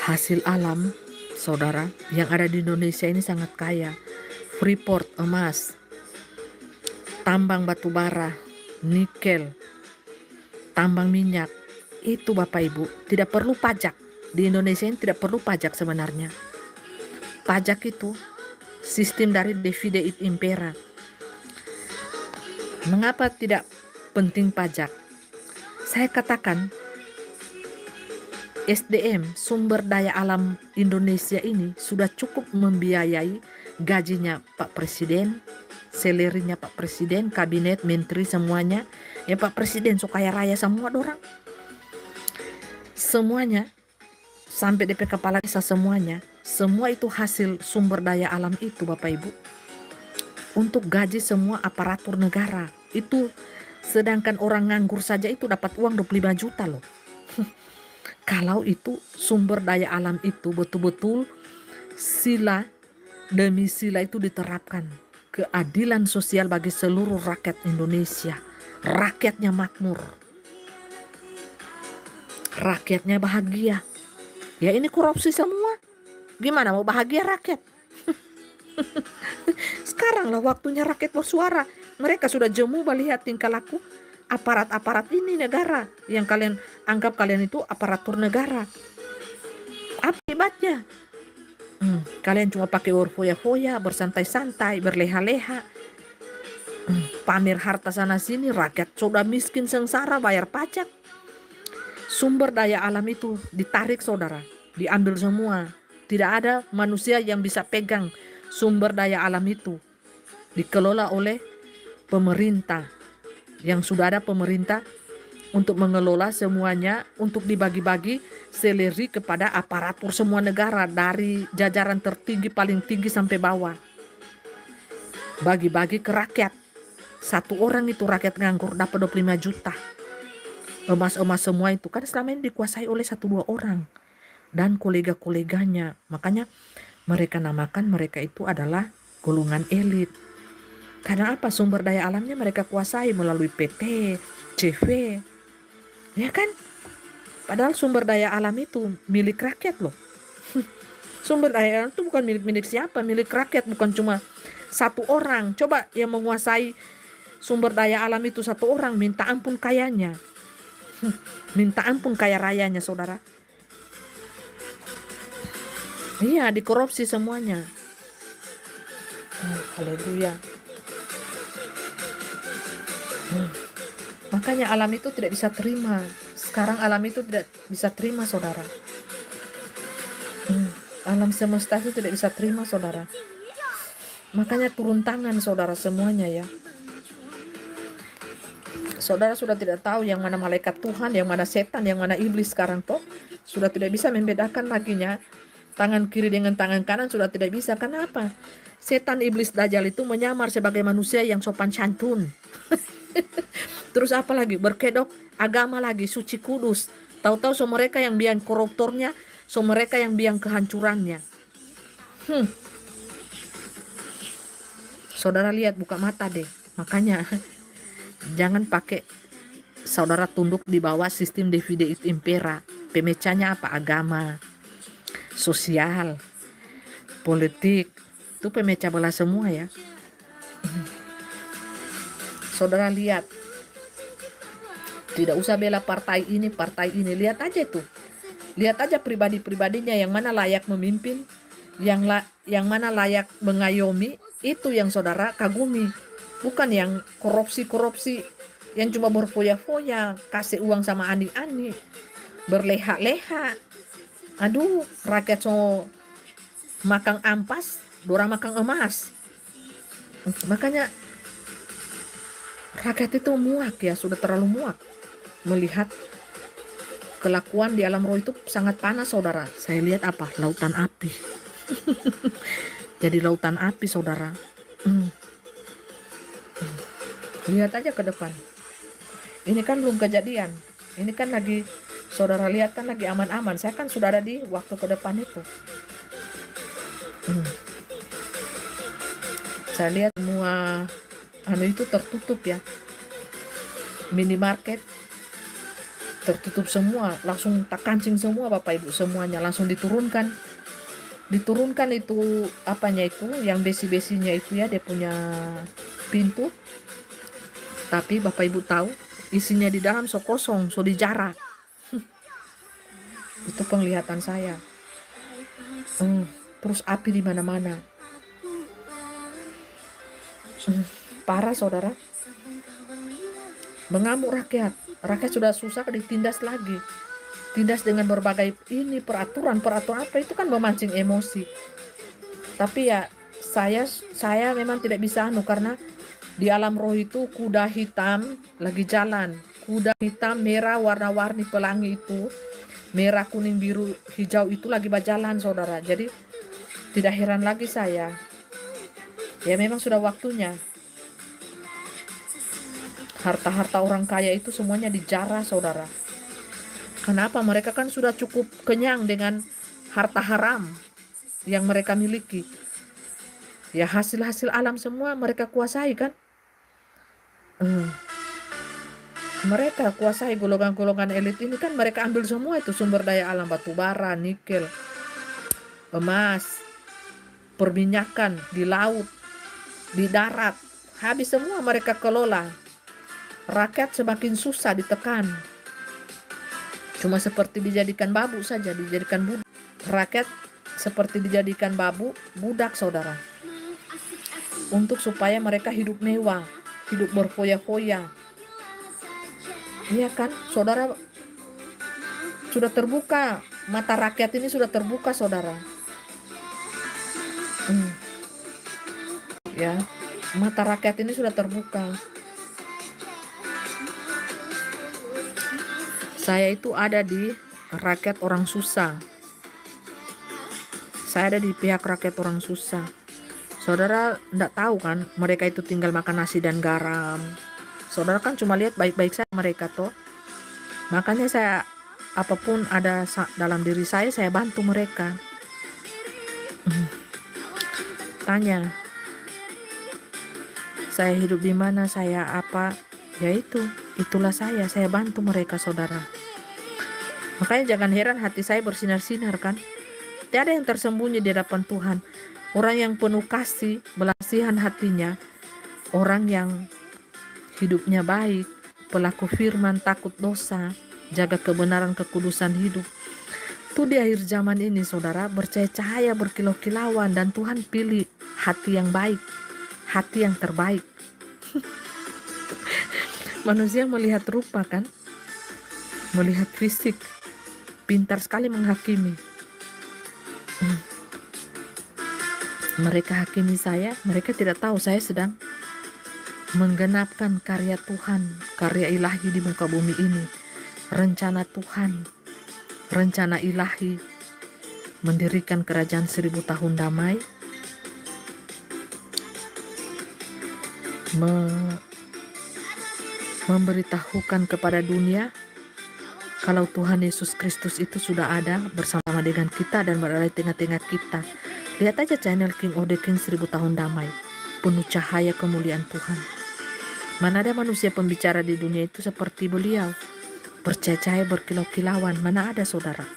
Hasil alam, saudara, yang ada di Indonesia ini sangat kaya. Freeport emas, tambang batu bara, nikel, tambang minyak. Itu Bapak Ibu, tidak perlu pajak. Di Indonesia ini tidak perlu pajak sebenarnya. Pajak itu sistem dari divide et impera. Mengapa tidak penting pajak? Saya katakan SDM, sumber daya alam Indonesia ini sudah cukup membiayai gajinya Pak Presiden, salary-nya Pak Presiden, kabinet, menteri semuanya. Ya Pak Presiden so kaya raya semua dorang. Semuanya sampai DP kepala desa semuanya. Semua itu hasil sumber daya alam itu Bapak Ibu. Untuk gaji semua aparatur negara. Itu sedangkan orang nganggur saja itu dapat uang 25 juta loh. Kalau itu sumber daya alam itu betul-betul sila demi sila itu diterapkan. Keadilan sosial bagi seluruh rakyat Indonesia. Rakyatnya makmur. Rakyatnya bahagia. Ya ini korupsi semua. Gimana mau bahagia rakyat? Sekarang lah waktunya rakyat bersuara. Mereka sudah jemu melihat tingkah laku aparat-aparat ini negara. Yang kalian anggap kalian itu aparatur negara. Apa hebatnya? Kalian cuma pakai berfoya-foya, bersantai-santai, berleha-leha. Pamer harta sana sini, rakyat sudah miskin sengsara bayar pajak. Sumber daya alam itu ditarik saudara, diambil semua. Tidak ada manusia yang bisa pegang sumber daya alam itu. Dikelola oleh pemerintah. Yang sudah ada pemerintah untuk mengelola semuanya, untuk dibagi-bagi seleri kepada aparatur semua negara. Dari jajaran tertinggi paling tinggi sampai bawah. Bagi-bagi ke rakyat. Satu orang itu rakyat nganggur dapat 25 juta. Emas-emas semua itu kan selama ini dikuasai oleh 1-2 orang. Dan kolega-koleganya. Makanya mereka namakan mereka itu adalah golongan elit. Karena apa? Sumber daya alamnya mereka kuasai melalui PT, CV. Ya kan? Padahal sumber daya alam itu milik rakyat loh. Sumber daya alam itu bukan milik siapa, milik rakyat, bukan cuma satu orang. Coba yang menguasai sumber daya alam itu satu orang, minta ampun kayanya. Minta ampun kaya rayanya saudara. Iya, dikorupsi semuanya. Haleluya. Makanya alam itu tidak bisa terima. Sekarang alam itu tidak bisa terima saudara. Alam semesta itu tidak bisa terima saudara. Makanya turun tangan saudara semuanya ya. Saudara sudah tidak tahu yang mana malaikat Tuhan, yang mana setan, yang mana iblis sekarang toh. Sudah tidak bisa membedakan laginya. Tangan kiri dengan tangan kanan sudah tidak bisa. Kenapa? Setan, iblis, dajjal itu menyamar sebagai manusia yang sopan santun. Terus apa lagi? Berkedok agama lagi, suci kudus. Tahu-tahu so mereka yang biang koruptornya, so mereka yang biang kehancurannya. Saudara lihat, buka mata deh. Makanya jangan pakai saudara tunduk di bawah sistem divide et impera. Pemecahnya apa? Agama, sosial, politik. Itu pemecah belah semua ya. Saudara lihat. Tidak usah bela partai ini, partai ini. Lihat aja tuh. Lihat aja pribadi-pribadinya yang mana layak memimpin, yang mana layak mengayomi, itu yang saudara kagumi. Bukan yang korupsi-korupsi, yang cuma berfoya-foya, kasih uang sama ani-ani, berleha-leha. Aduh, rakyat so makan ampas, dorang makan emas. Makanya rakyat itu muak ya, sudah terlalu muak melihat kelakuan di alam roh itu sangat panas saudara. Saya lihat apa? Lautan api. Jadi lautan api saudara. Lihat aja ke depan. Ini kan belum kejadian. Ini kan lagi saudara lihat kan lagi aman-aman. Saya kan sudah ada di waktu ke depan itu. Saya lihat semua itu tertutup ya. Minimarket tertutup semua, langsung tak kancing semua Bapak Ibu, semuanya langsung diturunkan itu apanya itu yang besi-besinya itu ya, dia punya pintu. Tapi Bapak Ibu tahu isinya di dalam so kosong, so dijarah. Itu penglihatan saya. Terus api di mana-mana. Parah saudara. Mengamuk rakyat sudah susah ditindas lagi, tindas dengan berbagai ini peraturan apa itu kan memancing emosi. Tapi ya saya memang tidak bisa karena di alam roh itu kuda hitam lagi jalan, kuda hitam merah warna-warni pelangi itu, merah kuning biru hijau itu lagi berjalan saudara. Jadi tidak heran lagi saya, ya memang sudah waktunya harta-harta orang kaya itu semuanya dijarah saudara. Kenapa? Mereka kan sudah cukup kenyang dengan harta haram yang mereka miliki. Ya hasil-hasil alam semua mereka kuasai kan. Mereka kuasai golongan-golongan elit ini kan, mereka ambil semua itu sumber daya alam, batu bara, nikel, emas, perminyakan di laut, di darat. Habis semua mereka kelola. Rakyat semakin susah ditekan. Cuma seperti dijadikan babu saja, dijadikan budak. Rakyat seperti dijadikan budak saudara. Untuk supaya mereka hidup mewah, hidup berfoya-foya. Iya kan saudara, sudah terbuka, mata rakyat ini sudah terbuka saudara. Ya, mata rakyat ini sudah terbuka. Saya itu ada di rakyat orang susah. Saya ada di pihak rakyat orang susah. Saudara enggak tahu kan, mereka itu tinggal makan nasi dan garam. Saudara kan cuma lihat baik-baik saja mereka toh. Makanya saya apapun ada dalam diri saya bantu mereka. Tanya, saya hidup di mana, saya apa, ya itulah saya bantu mereka saudara. Makanya jangan heran hati saya bersinar-sinar kan. Tiada yang tersembunyi di hadapan Tuhan. Orang yang penuh kasih, belas kasihan hatinya, orang yang hidupnya baik, pelaku firman, takut dosa, jaga kebenaran kekudusan hidup. Itu di akhir zaman ini saudara, bercahaya berkilau-kilauan, dan Tuhan pilih hati yang baik, hati yang terbaik. Manusia melihat rupa kan, melihat fisik, pintar sekali menghakimi. Mereka hakimi saya, mereka tidak tahu saya sedang menggenapkan karya Tuhan, karya ilahi di muka bumi ini. Rencana Tuhan, rencana ilahi, mendirikan kerajaan 1000 tahun damai, memberitahukan kepada dunia kalau Tuhan Yesus Kristus itu sudah ada bersama dengan kita dan berada di tengah-tengah kita. Lihat aja channel King of the King 1000 tahun damai, penuh cahaya kemuliaan Tuhan. Mana ada manusia pembicara di dunia itu seperti beliau, bercahaya berkilau-kilauan, mana ada saudara.